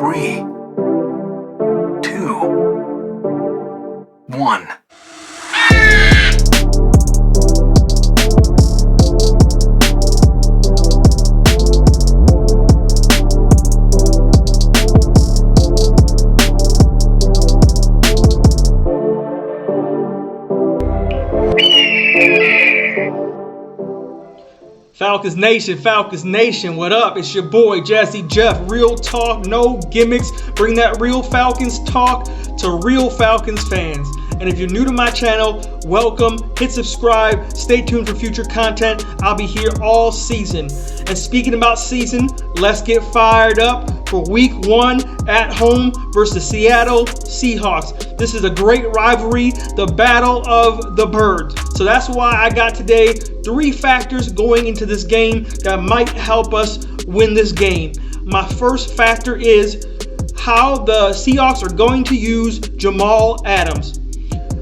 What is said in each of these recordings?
3, 2, 1. Falcons Nation, what up? It's your boy Jazzy Jeff. Real talk, no gimmicks. Bring that real Falcons talk to real Falcons fans. And if you're new to my channel, welcome. Hit subscribe. Stay tuned for future content. I'll be here all season. And speaking about season, let's get fired up for week 1 at home versus Seattle Seahawks. This is a great rivalry, the battle of the birds. So that's why I got today 3 factors going into this game that might help us win this game. My first factor is how the Seahawks are going to use Jamal Adams.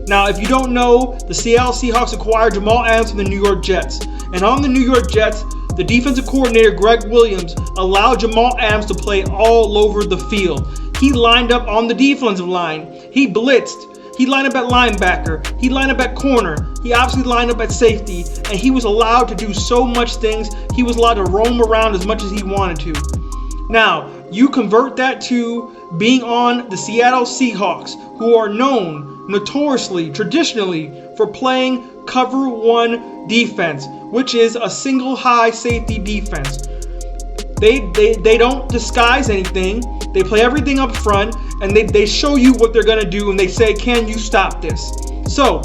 Now, if you don't know, the Seattle Seahawks acquired Jamal Adams from the New York Jets. And on the New York Jets, the defensive coordinator, Greg Williams, allowed Jamal Adams to play all over the field. He lined up on the defensive line. He blitzed. He lined up at linebacker. He lined up at corner. He obviously lined up at safety. And he was allowed to do so much things. He was allowed to roam around as much as he wanted to. Now, you convert that to being on the Seattle Seahawks, who are known notoriously, traditionally, for playing cover 1 defense, which is a single high safety defense. They don't disguise anything. They play everything up front, and they show you what they're going to do, and they say, can you stop this? So,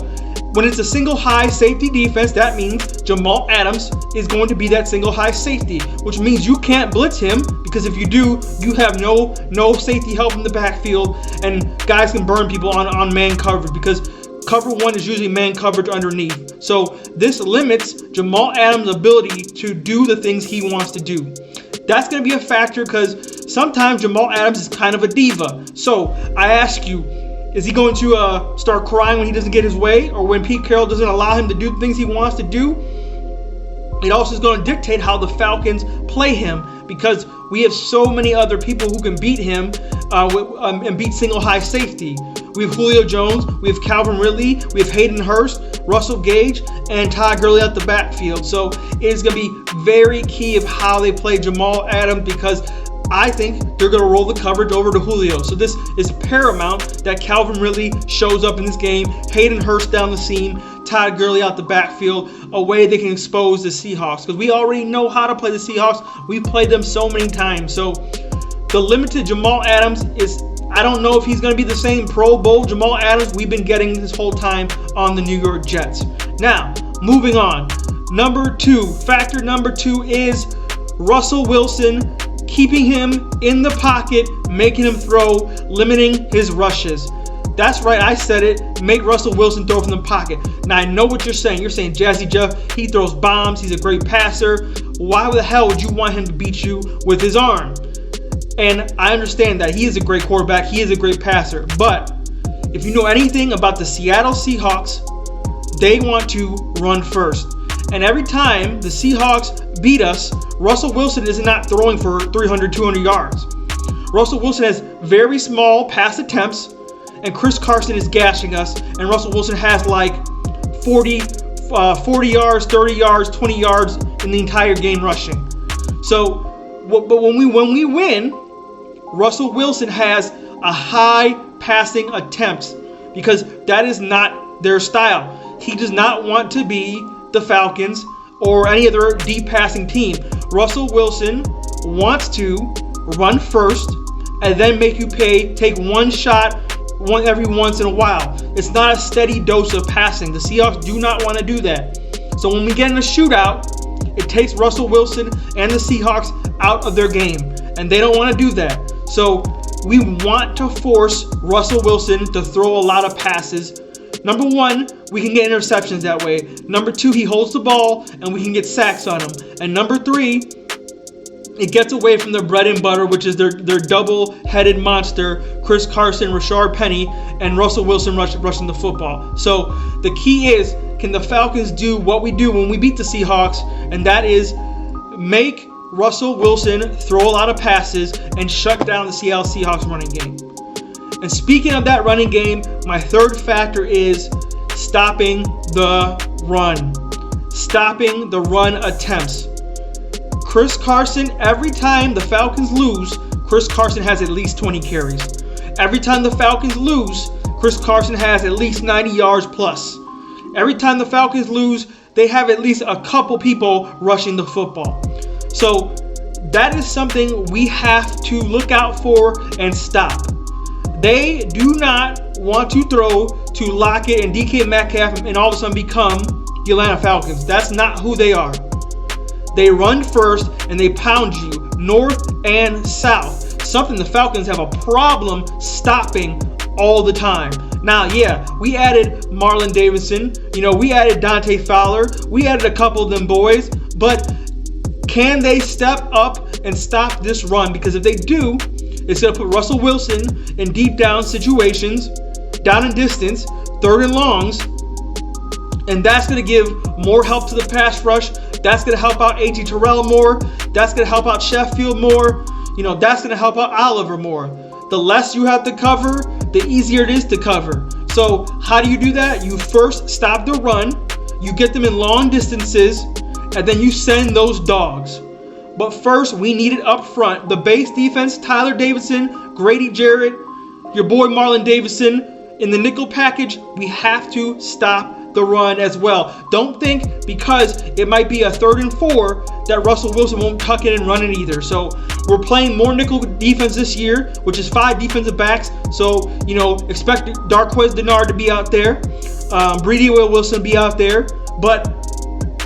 when it's a single high safety defense, that means Jamal Adams is going to be that single high safety, which means you can't blitz him, because if you do, you have no safety help in the backfield, and guys can burn people on man coverage, because cover 1 is usually man coverage underneath. So this limits Jamal Adams' ability to do the things he wants to do. That's going to be a factor because sometimes Jamal Adams is kind of a diva. So I ask you, is he going to start crying when he doesn't get his way, or when Pete Carroll doesn't allow him to do the things he wants to do? It also is going to dictate how the Falcons play him, because we have so many other people who can beat him and beat single high safety. We have Julio Jones, we have Calvin Ridley, we have Hayden Hurst, Russell Gage, and Todd Gurley at the backfield. So it is going to be very key of how they play Jamal Adams, because I think they're going to roll the coverage over to Julio. So this is paramount that Calvin Ridley shows up in this game, Hayden Hurst down the seam, Todd Gurley out the backfield, a way they can expose the Seahawks. Because we already know how to play the Seahawks. We've played them so many times. So the limited Jamal Adams is, I don't know if he's going to be the same Pro Bowl Jamal Adams we've been getting this whole time on the New York Jets. Now, moving on. Factor number 2 is Russell Wilson, keeping him in the pocket, making him throw, limiting his rushes. That's right, I said it. Make Russell Wilson throw from the pocket. Now, I know what you're saying. You're saying, Jazzy Jeff, he throws bombs. He's a great passer. Why the hell would you want him to beat you with his arm? And I understand that he is a great quarterback. He is a great passer. But if you know anything about the Seattle Seahawks, they want to run first. And every time the Seahawks beat us, Russell Wilson is not throwing for 300, 200 yards. Russell Wilson has very small pass attempts, and Chris Carson is gashing us, and Russell Wilson has like 40 yards, 30 yards, 20 yards in the entire game rushing. So, but when we win, Russell Wilson has a high passing attempts, because that is not their style. He does not want to be the Falcons or any other deep passing team. Russell Wilson wants to run first and then make you take one shot every once in a while. It's not a steady dose of passing. The Seahawks do not want to do that. So when we get in a shootout, it takes Russell Wilson and the Seahawks out of their game, and they don't want to do that. So we want to force Russell Wilson to throw a lot of passes. Number 1, we can get interceptions that way. Number 2, he holds the ball and we can get sacks on him. And number 3, it gets away from their bread and butter, which is their double-headed monster, Chris Carson, Rashard Penny, and Russell Wilson rushing the football. So the key is, can the Falcons do what we do when we beat the Seahawks, and that is make Russell Wilson throw a lot of passes and shut down the Seattle Seahawks running game. And speaking of that running game, my third factor is stopping the run. Stopping the run attempts. Chris Carson, every time the Falcons lose, Chris Carson has at least 20 carries. Every time the Falcons lose, Chris Carson has at least 90 yards plus. Every time the Falcons lose, they have at least a couple people rushing the football. So that is something we have to look out for and stop. They do not want to throw to Lockett and DK Metcalf and all of a sudden become the Atlanta Falcons. That's not who they are. They run first and they pound you north and south. Something the Falcons have a problem stopping all the time. Now, yeah, we added Marlon Davidson. We added Dante Fowler. We added a couple of them boys. But can they step up and stop this run? Because if they do, it's going to put Russell Wilson in deep down situations, down and distance, third and longs. And that's going to give more help to the pass rush. That's going to help out A.J. Terrell more. That's going to help out Sheffield more. That's going to help out Oliver more. The less you have to cover, the easier it is to cover. So how do you do that? You first stop the run. You get them in long distances. And then you send those dogs. But first, we need it up front. The base defense, Tyler Davidson, Grady Jarrett, your boy Marlon Davidson. In the nickel package, we have to stop the run as well. Don't think because it might be a 3rd and 4 that Russell Wilson won't tuck in and run it either. So we're playing more nickel defense this year, which is 5 defensive backs. So, expect Darqueze Dennard to be out there. Brady Wilson be out there. But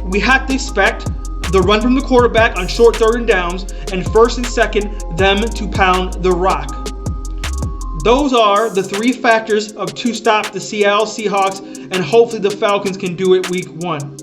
we have to expect the run from the quarterback on short 3rd and downs, and 1st and 2nd, them to pound the rock. Those are the 3 factors to stop the Seattle Seahawks, and hopefully the Falcons can do it week 1.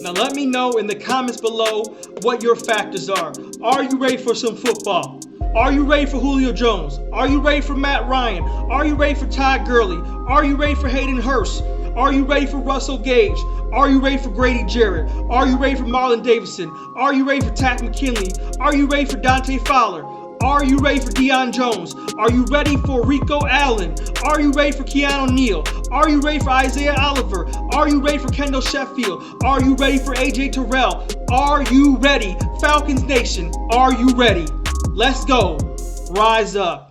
Now let me know in the comments below what your factors are. Are you ready for some football? Are you ready for Julio Jones? Are you ready for Matt Ryan? Are you ready for Todd Gurley? Are you ready for Hayden Hurst? Are you ready for Russell Gage? Are you ready for Grady Jarrett? Are you ready for Marlon Davidson? Are you ready for Takk McKinley? Are you ready for Dante Fowler? Are you ready for Deion Jones? Are you ready for Rico Allen? Are you ready for Keanu Neal? Are you ready for Isaiah Oliver? Are you ready for Kendall Sheffield? Are you ready for A.J. Terrell? Are you ready? Falcons Nation, are you ready? Let's go. Rise up.